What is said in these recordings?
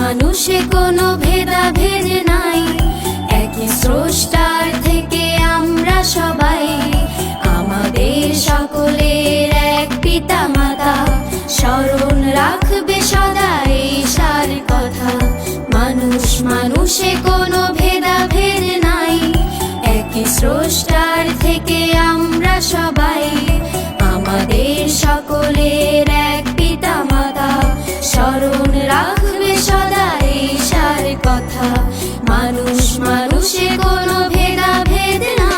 মানুষে কোনো ভেদাভেদ নাই, একই স্রষ্টার থেকে আমরা সবাই। আমাদের সকলের এক পিতা মাতা, স্মরণ রাখবে সদা এই সার কথা। মানুষ মানুষে কোনো ভেদাভেদ নাই, একই স্রষ্টার থেকে আমরা সবাই। আমাদের সকলের এক পিতা মাতা, স্মরণ রাখবে সদা এই সার কথা। মানুষ মানুষে কোনো ভেদাভেদ নাই।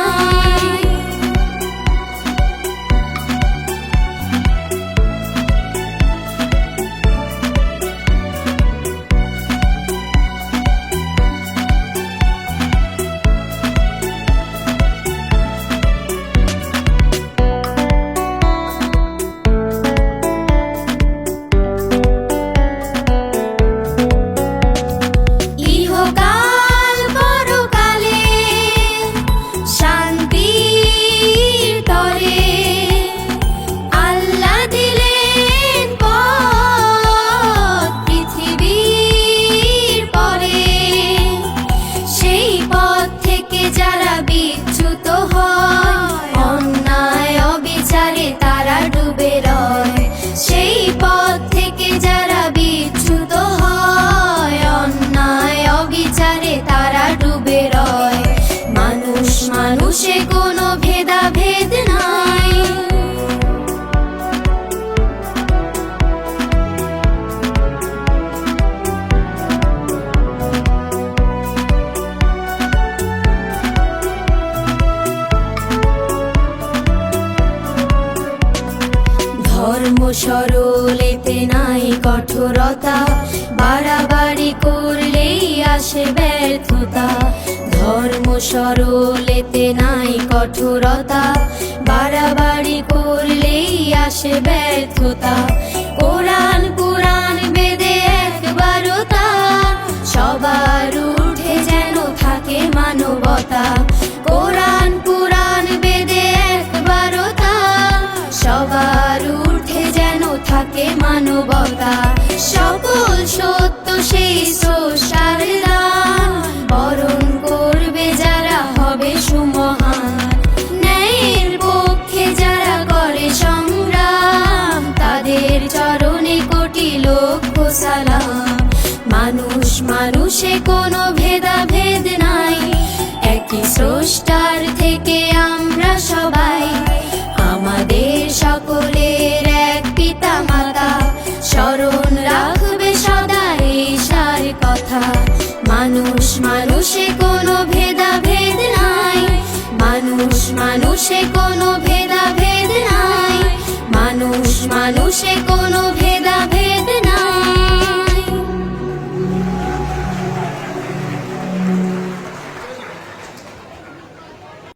যারা বিচ্যুত হয়, অন্যায় অবিচারে তারা ডুবে রয়। সেই পথ থেকে যারা বিচ্যুত হয়, অন্যায় অবিচারে তারা ডুবে রয়। মানুষ মানুষে কোনো ভেদাভেদ নাই। ধর্ম সরল, এতে নাই কঠোরতা, বাড়াবাড়ি করলেই আসে ব্যর্থতা। ধর্ম সরল, এতে নাই কঠোরতা, বাড়াবাড়ি করলেই আসে ব্যর্থতা। কোরআন পুরাণ বেদে একবারতা, সবার উঠে যেন থাকে মানবতা। কোরআন পুরাণ বেদে একবারতা, সবার উঠে যেন থাকে মানবতা। সকল সত্য সেই স্রষ্টার দান, বরণ করবে যারা হবে সুমহান। ন্যায়ের পক্ষে যারা করে সংগ্রাম, তাদের চরণে কোটি লক্ষ সালাম। মানুষ মানুষে কোনো ভেদাভেদ নাই, একই স্রষ্টার থেকে আমরা সবাই। আমাদের সকলের এক পিতা মাতা, স্মরণ রাখবে সদা এই সার কথা। মানুষ মানুষে কোনো ভেদাভেদ নাই, মানুষ মানুষে কোনো ভেদাভেদ নাই, মানুষ মানুষে কোনো